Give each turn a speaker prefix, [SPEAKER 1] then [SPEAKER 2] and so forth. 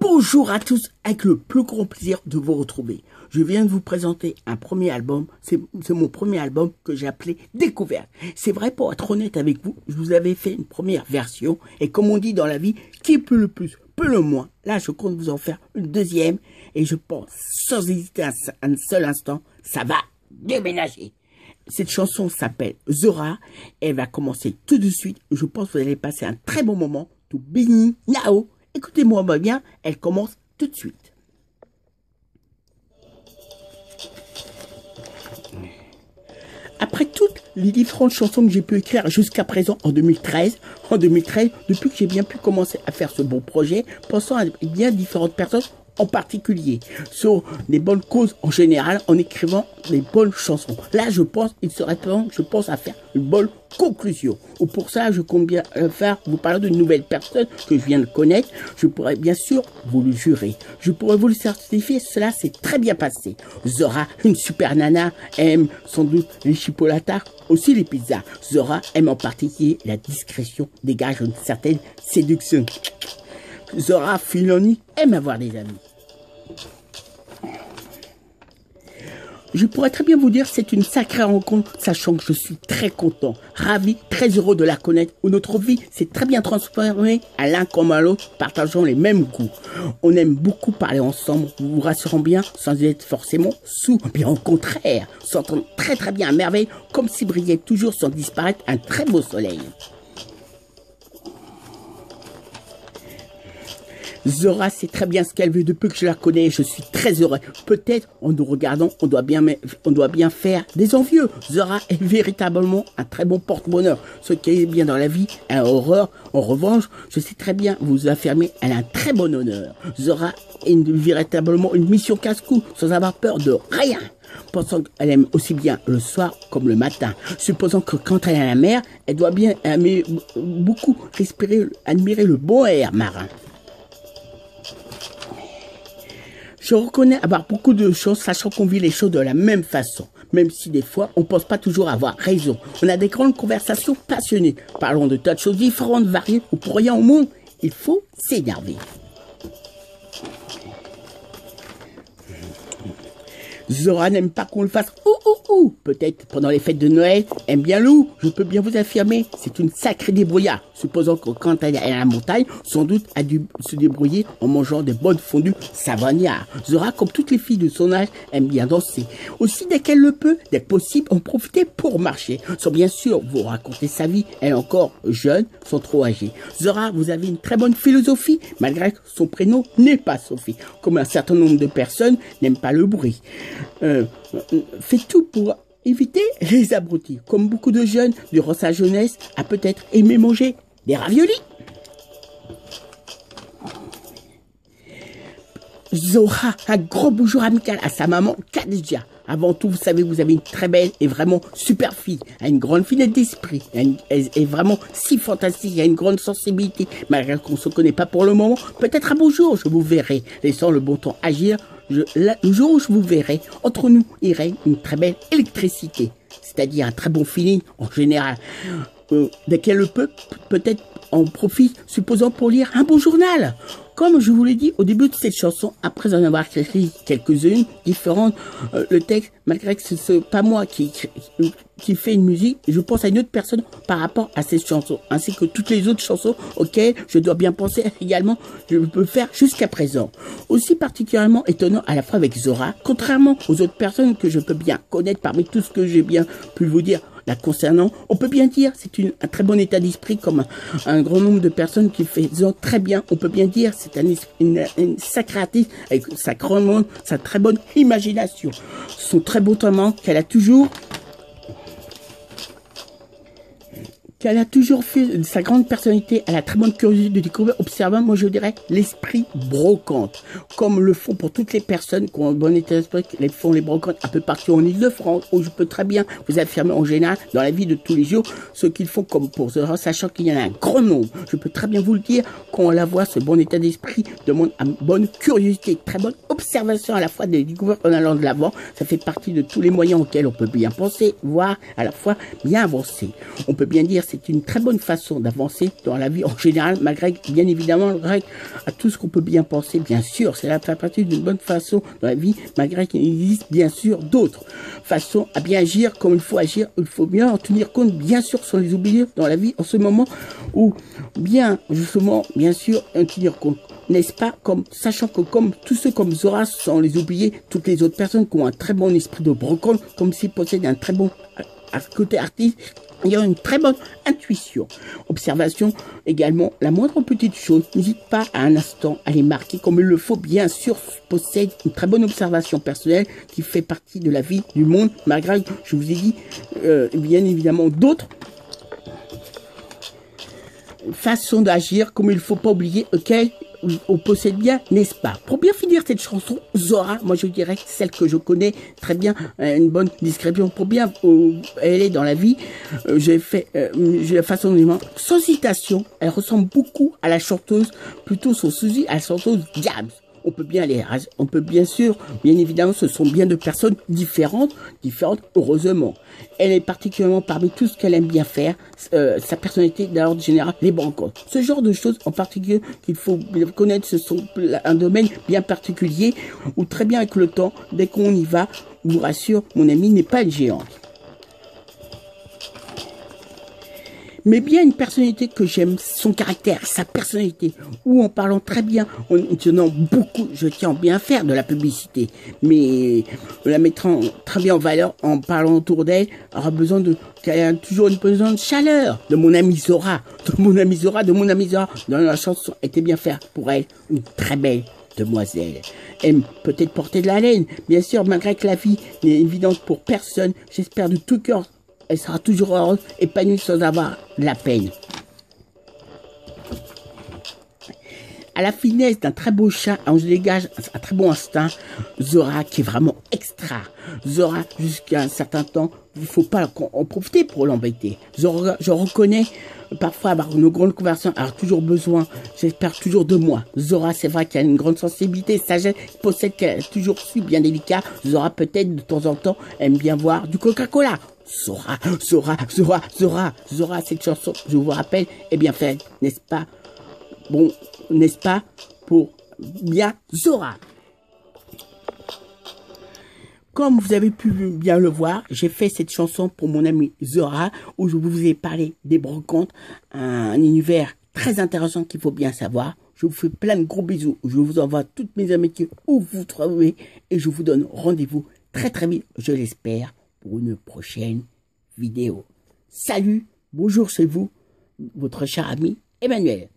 [SPEAKER 1] Bonjour à tous, avec le plus grand plaisir de vous retrouver. Je viens de vous présenter un premier album, c'est mon premier album que j'ai appelé Découverte. C'est vrai, pour être honnête avec vous, je vous avais fait une première version, et comme on dit dans la vie, qui peut le plus, peut le moins. Là, je compte vous en faire une deuxième, et je pense, sans hésiter un seul instant, ça va déménager. Cette chanson s'appelle Zora, elle va commencer tout de suite. Je pense que vous allez passer un très bon moment. To Bini Nao. Écoutez-moi bien, elle commence tout de suite. Après toutes les différentes chansons que j'ai pu écrire jusqu'à présent en 2013, depuis que j'ai bien pu commencer à faire ce bon projet, pensant à bien différentes personnes en particulier, sur des bonnes causes en général, en écrivant des bonnes chansons. Là, je pense, il serait temps, à faire une bonne conclusion. Ou pour ça, je compte bien vous parler d'une nouvelle personne que je viens de connaître. Je pourrais bien sûr vous le jurer. Je pourrais vous le certifier, cela s'est très bien passé. Zora, une super nana, aime sans doute les chipolatas, aussi les pizzas. Zora aime en particulier la discrétion, dégage une certaine séduction. Zora Filoni aime avoir des amis. Je pourrais très bien vous dire c'est une sacrée rencontre, sachant que je suis très content, ravi, très heureux de la connaître, où notre vie s'est très bien transformée à l'un comme à l'autre, partageant les mêmes goûts. On aime beaucoup parler ensemble, vous rassurant bien, sans être forcément sous, bien au contraire, s'entendre très bien à merveille, comme si brillait toujours sans disparaître un très beau soleil. Zora sait très bien ce qu'elle veut depuis que je la connais, je suis très heureux. Peut-être, en nous regardant, on doit bien faire des envieux. Zora est véritablement un très bon porte-bonheur. Ce qui est bien dans la vie, un horreur. En revanche, je sais très bien vous affirmer, elle a un très bon honneur. Zora est véritablement une mission casse-cou, sans avoir peur de rien. Pensant qu'elle aime aussi bien le soir comme le matin. Supposant que quand elle est à la mer, elle doit bien aimer beaucoup admirer le bon air marin. Je reconnais avoir beaucoup de choses, sachant qu'on vit les choses de la même façon. Même si des fois, on ne pense pas toujours avoir raison. On a des grandes conversations passionnées. Parlons de tas de choses différentes, variées, ou pour rien au monde, il faut s'énerver. Zora n'aime pas qu'on le fasse ou. Peut-être pendant les fêtes de Noël, aime bien loup. Je peux bien vous affirmer, c'est une sacrée débrouillarde. Supposons que quand elle est à la montagne, sans doute a dû se débrouiller en mangeant des bonnes fondues savognards. Zora, comme toutes les filles de son âge, aime bien danser. Aussi, dès qu'elle le peut, dès que possible, en profiter pour marcher. Sans bien sûr vous raconter sa vie, elle est encore jeune, sans trop âgée. Zora, vous avez une très bonne philosophie, malgré que son prénom n'est pas Sophie. Comme un certain nombre de personnes n'aiment pas le bruit. Fait tout pour éviter les abrutis. Comme beaucoup de jeunes, durant sa jeunesse, a peut-être aimé manger des raviolis. Zora, un gros bonjour amical à sa maman Khadija. Avant tout, vous savez, vous avez une très belle et vraiment super fille. Elle a une grande finesse d'esprit. Elle est vraiment si fantastique. Elle a une grande sensibilité. Malgré qu'on ne se connaît pas pour le moment, peut-être un beau jour, je vous verrai. Laissant le bon temps agir, le jour où je vous verrai, entre nous, il règne une très belle électricité. C'est-à-dire un très bon feeling en général. Dès qu'elle le peut, peut-être en profite, supposant pour lire un beau journal. Comme je vous l'ai dit au début de cette chanson, après en avoir écrit quelques-unes différentes, le texte, malgré que c'est pas moi qui fait une musique, je pense à une autre personne par rapport à cette chanson, ainsi que toutes les autres chansons auxquelles je dois bien penser également, je peux faire jusqu'à présent. Aussi particulièrement étonnant à la fois avec Zora, contrairement aux autres personnes que je peux bien connaître parmi tout ce que j'ai bien pu vous dire la concernant, on peut bien dire c'est un très bon état d'esprit comme un grand nombre de personnes qui faisant très bien, on peut bien dire c'est une sacrée artiste avec sa très bonne imagination, son très beau talent qu'elle a toujours fait sa grande personnalité, elle a très bonne curiosité de découvrir, observant, moi je dirais, l'esprit brocante. Comme le font pour toutes les personnes qui ont un bon état d'esprit, les brocantes un peu partout en Ile-de-France, où je peux très bien vous affirmer en général, dans la vie de tous les jours, ce qu'ils font comme pour Zora, sachant qu'il y en a un grand nombre. Je peux très bien vous le dire, quand on la voit, ce bon état d'esprit demande une bonne curiosité, très bonne observation à la fois des découvertes en allant de l'avant. Ça fait partie de tous les moyens auxquels on peut bien penser, voir, à la fois bien avancer. On peut bien dire c'est une très bonne façon d'avancer dans la vie en général, malgré, bien évidemment, malgré à tout ce qu'on peut bien penser, bien sûr, c'est la partie d'une bonne façon dans la vie, malgré qu'il existe bien sûr d'autres façons à bien agir, comme il faut agir, il faut bien en tenir compte, bien sûr, sans les oublier dans la vie, en ce moment où, bien, justement, bien sûr, en tenir compte. N'est-ce pas, comme, sachant que comme tous ceux comme Zora, sans les oublier, toutes les autres personnes qui ont un très bon esprit de brocole, comme s'ils possèdent un très bon côté artiste, il y a une très bonne intuition. Observation également, la moindre petite chose, n'hésite pas à un instant à les marquer comme il le faut, bien sûr, possède une très bonne observation personnelle qui fait partie de la vie du monde, malgré, je vous ai dit, bien évidemment, d'autres façons d'agir, comme il ne faut pas oublier, auxquelles on possède bien, n'est-ce pas? Pour bien finir cette chanson, Zora, moi je dirais celle que je connais très bien, une bonne description pour bien elle est dans la vie. J'ai la façon de dire, sans citation, elle ressemble beaucoup à la chanteuse, plutôt son souci à la chanteuse Diams. On peut bien on peut bien sûr, bien évidemment, ce sont bien deux personnes différentes, heureusement. Elle est particulièrement parmi tout ce qu'elle aime bien faire, sa personnalité d'ordre général, les brancottes. Ce genre de choses en particulier qu'il faut connaître, ce sont un domaine bien particulier où très bien avec le temps, dès qu'on y va, je vous rassure, mon ami n'est pas une géante. Mais bien une personnalité que j'aime, son caractère, sa personnalité, ou en parlant très bien, en tenant beaucoup, je tiens bien à faire de la publicité, mais la mettant très bien en valeur en parlant autour d'elle, aura besoin qu'elle a toujours une besoin de chaleur, de mon ami Zora, dans la chanson, était bien faire pour elle une très belle demoiselle. Aime peut-être porter de la laine, bien sûr, malgré que la vie n'est évidente pour personne, j'espère de tout cœur elle sera toujours heureuse, épanouie sans avoir de la peine. À la finesse d'un très beau chat, on se dégage un très bon instinct. Zora qui est vraiment extra. Zora, jusqu'à un certain temps, il ne faut pas en profiter pour l'embêter. Zora, je reconnais parfois avoir une grande conversion, avoir toujours besoin, j'espère toujours de moi. Zora, c'est vrai qu'elle a une grande sensibilité, sagesse, possède qu'elle a toujours su bien délicat. Zora, peut-être, de temps en temps, aime bien boire du Coca-Cola. Zora, cette chanson, je vous rappelle, est bien faite, n'est-ce pas? Bon, n'est-ce pas? Pour bien Zora. Comme vous avez pu bien le voir, j'ai fait cette chanson pour mon ami Zora, où je vous ai parlé des brocantes, un univers très intéressant qu'il faut bien savoir. Je vous fais plein de gros bisous, je vous envoie toutes mes amitiés où vous trouvez, et je vous donne rendez-vous très très vite, je l'espère, pour une prochaine vidéo. Salut, bonjour, c'est vous, votre cher ami Emmanuel.